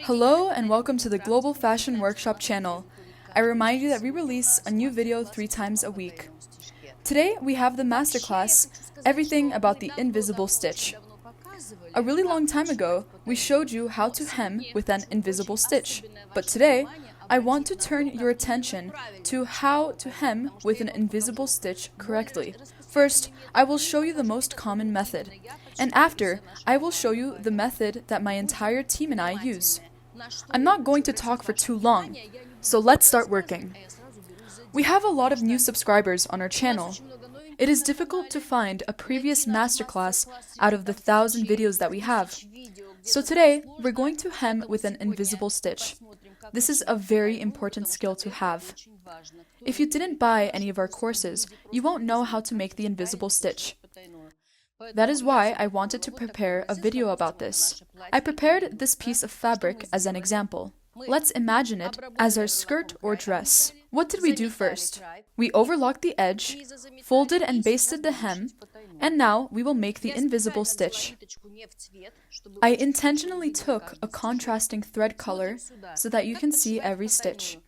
Hello and welcome to the Global Fashion Workshop channel. I remind you that we release a new video 3 times a week. Today we have the masterclass, Everything About the Invisible Stitch. A really long time ago, we showed you how to hem with an invisible stitch, but today I want to turn your attention to how to hem with an invisible stitch correctly. First, I will show you the most common method, and after, I will show you the method that my entire team and I use. I'm not going to talk for too long, so let's start working. We have a lot of new subscribers on our channel. It is difficult to find a previous masterclass out of the 1,000 videos that we have. So today, we're going to hem with an invisible stitch. This is a very important skill to have. If you didn't buy any of our courses, you won't know how to make the invisible stitch. That is why I wanted to prepare a video about this. I prepared this piece of fabric as an example. Let's imagine it as our skirt or dress. What did we do first? We overlocked the edge, folded and basted the hem, and now we will make the invisible stitch. I intentionally took a contrasting thread color so that you can see every stitch.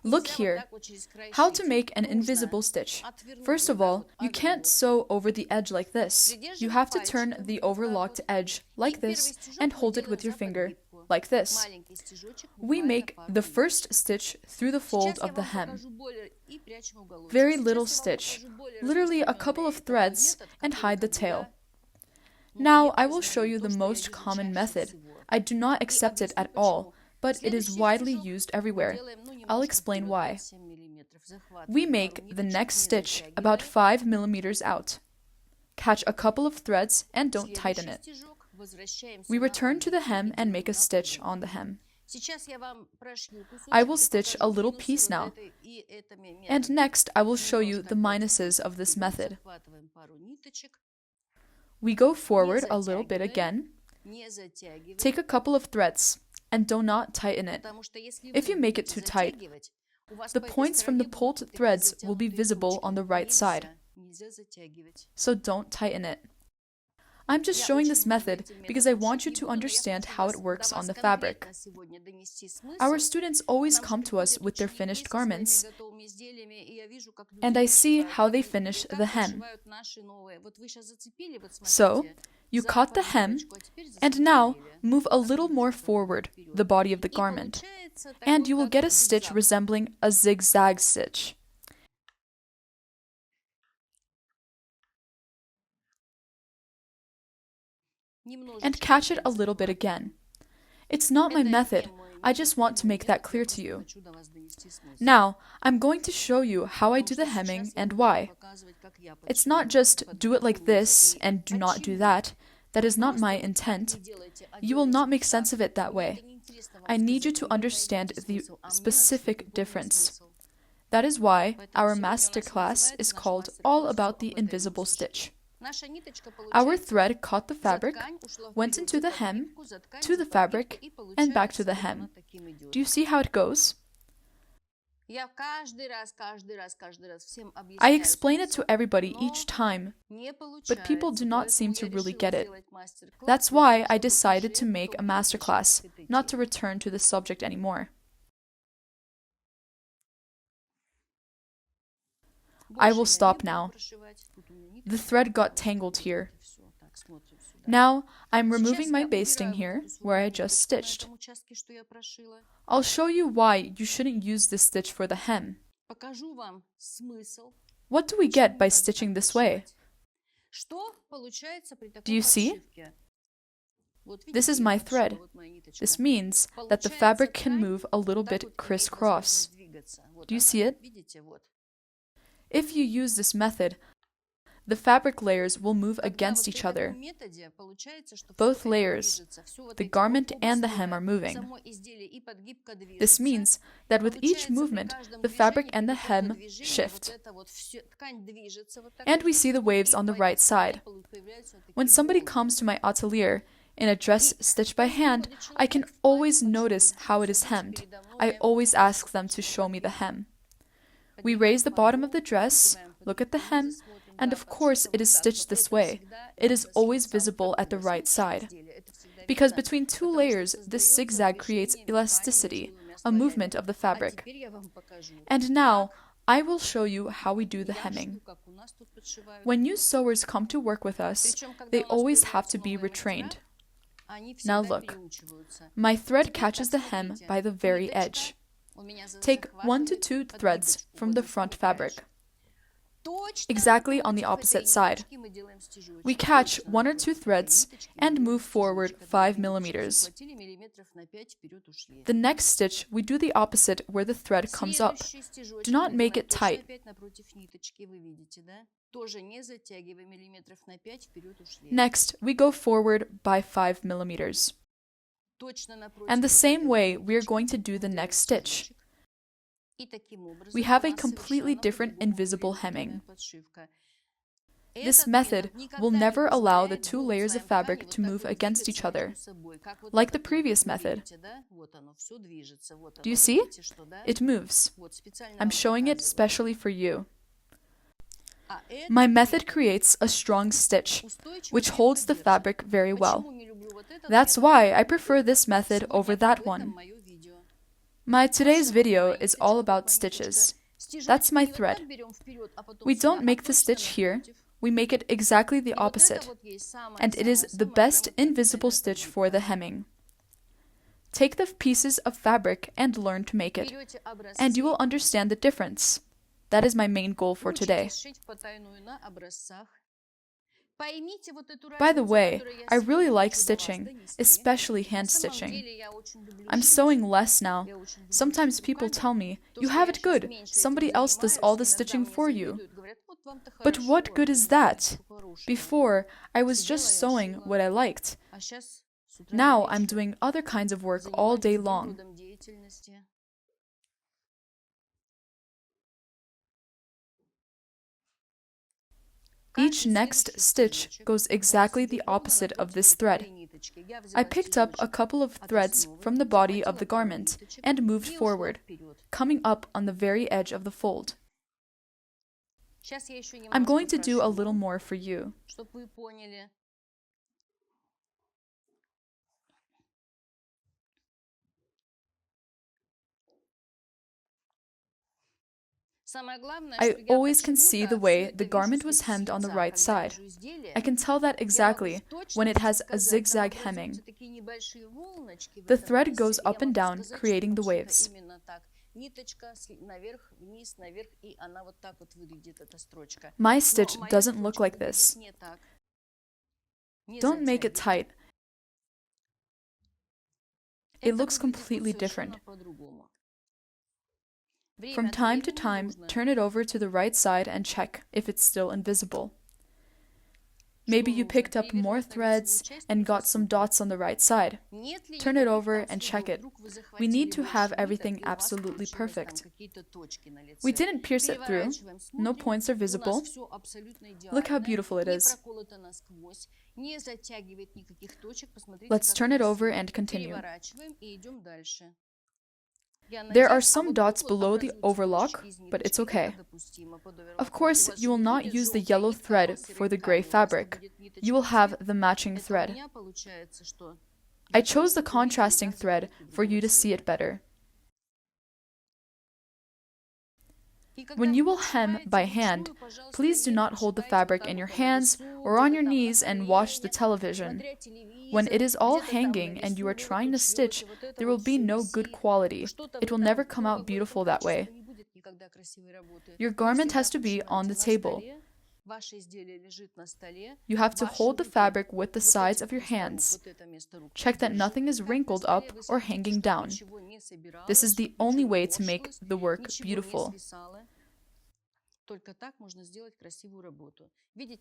Look here. How to make an invisible stitch. First of all, you can't sew over the edge like this. You have to turn the overlocked edge like this and hold it with your finger, like this. We make the first stitch through the fold of the hem. Very little stitch, literally a couple of threads, and hide the tail. Now I will show you the most common method. I do not accept it at all, but it is widely used everywhere. I'll explain why. We make the next stitch about 5 millimeters out. Catch a couple of threads and don't tighten it. We return to the hem and make a stitch on the hem. I will stitch a little piece now. And next I will show you the minuses of this method. We go forward a little bit again. Take a couple of threads and do not tighten it. If you make it too tight, the points from the pulled threads will be visible on the right side. So don't tighten it. I'm just showing this method because I want you to understand how it works on the fabric. Our students always come to us with their finished garments, and I see how they finish the hem. So, you cut the hem, and now move a little more forward the body of the garment, and you will get a stitch resembling a zigzag stitch. And catch it a little bit again. It's not my method, I just want to make that clear to you. Now, I'm going to show you how I do the hemming and why. It's not just do it like this and do not do that. That is not my intent. You will not make sense of it that way. I need you to understand the specific difference. That is why our masterclass is called All About the Invisible Stitch. Our thread caught the fabric, went into the hem, to the fabric, and back to the hem. Do you see how it goes? I explain it to everybody each time, but people do not seem to really get it. That's why I decided to make a masterclass, not to return to this subject anymore. I will stop now. The thread got tangled here. Now, I'm removing my basting here, where I just stitched. I'll show you why you shouldn't use this stitch for the hem. What do we get by stitching this way? Do you see? This is my thread. This means that the fabric can move a little bit crisscross. Do you see it? If you use this method, the fabric layers will move against each other. Both layers, the garment and the hem, are moving. This means that with each movement, the fabric and the hem shift. And we see the waves on the right side. When somebody comes to my atelier in a dress stitched by hand, I can always notice how it is hemmed. I always ask them to show me the hem. We raise the bottom of the dress, look at the hem, and of course it is stitched this way. It is always visible at the right side. Because between two layers, this zigzag creates elasticity, a movement of the fabric. And now, I will show you how we do the hemming. When new sewers come to work with us, they always have to be retrained. Now look, my thread catches the hem by the very edge. Take 1 to 2 threads from the front fabric, exactly on the opposite side. We catch 1 or 2 threads and move forward 5 millimeters. The next stitch, we do the opposite where the thread comes up. Do not make it tight. Next, we go forward by 5 millimeters. And the same way, we are going to do the next stitch. We have a completely different invisible hemming. This method will never allow the two layers of fabric to move against each other, like the previous method. Do you see? It moves. I'm showing it specially for you. My method creates a strong stitch, which holds the fabric very well. That's why I prefer this method over that one. My today's video is all about stitches. That's my thread. We don't make the stitch here, we make it exactly the opposite, and it is the best invisible stitch for the hemming. Take the pieces of fabric and learn to make it, and you will understand the difference. That is my main goal for today. By the way, I really like stitching, especially hand stitching. I'm sewing less now. Sometimes people tell me, "You have it good, somebody else does all the stitching for you." But what good is that? Before, I was just sewing what I liked. Now I'm doing other kinds of work all day long. Each next stitch goes exactly the opposite of this thread. I picked up a couple of threads from the body of the garment and moved forward, coming up on the very edge of the fold. I'm going to do a little more for you. I always can see the way the garment was hemmed on the right side. I can tell that exactly when it has a zigzag hemming. The thread goes up and down, creating the waves. My stitch doesn't look like this. Don't make it tight. It looks completely different. From time to time, turn it over to the right side and check if it's still invisible. Maybe you picked up more threads and got some dots on the right side. Turn it over and check it. We need to have everything absolutely perfect. We didn't pierce it through. No points are visible. Look how beautiful it is. Let's turn it over and continue. There are some dots below the overlock, but it's okay. Of course, you will not use the yellow thread for the gray fabric. You will have the matching thread. I chose the contrasting thread for you to see it better. When you will hem by hand, please do not hold the fabric in your hands or on your knees and watch the television. When it is all hanging and you are trying to stitch, there will be no good quality. It will never come out beautiful that way. Your garment has to be on the table. You have to hold the fabric with the sides of your hands. Check that nothing is wrinkled up or hanging down. This is the only way to make the work beautiful.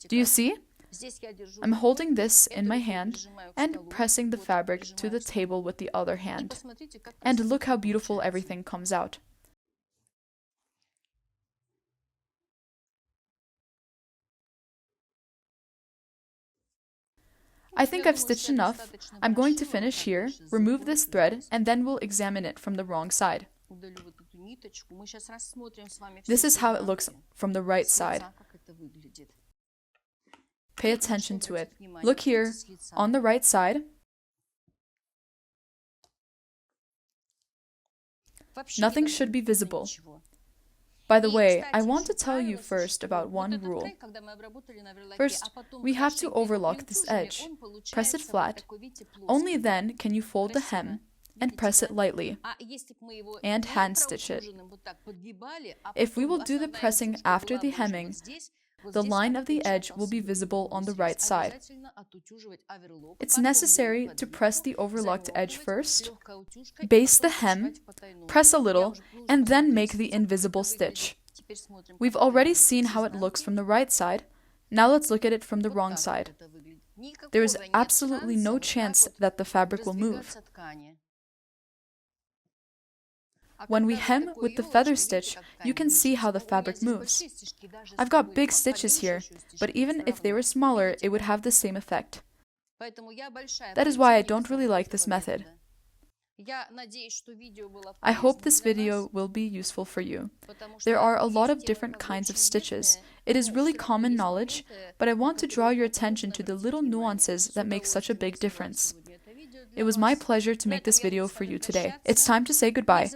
Do you see? I'm holding this in my hand and pressing the fabric to the table with the other hand. And look how beautiful everything comes out. I think I've stitched enough. I'm going to finish here, remove this thread, and then we'll examine it from the wrong side. This is how it looks from the right side. Pay attention to it. Look here, on the right side. Nothing should be visible. By the way, I want to tell you first about one rule. First, we have to overlock this edge. Press it flat. Only then can you fold the hem and press it lightly, and hand stitch it. If we will do the pressing after the hemming, the line of the edge will be visible on the right side. It's necessary to press the overlocked edge first, base the hem, press a little, and then make the invisible stitch. We've already seen how it looks from the right side. Now let's look at it from the wrong side. There is absolutely no chance that the fabric will move. When we hem with the feather stitch, you can see how the fabric moves. I've got big stitches here, but even if they were smaller, it would have the same effect. That is why I don't really like this method. I hope this video will be useful for you. There are a lot of different kinds of stitches. It is really common knowledge, but I want to draw your attention to the little nuances that make such a big difference. It was my pleasure to make this video for you today. It's time to say goodbye.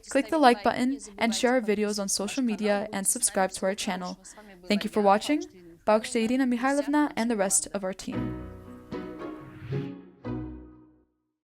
Click the like button and share our videos on social media and subscribe to our channel. Thank you for watching. Paukshte Irina Mikhailovna and the rest of our team.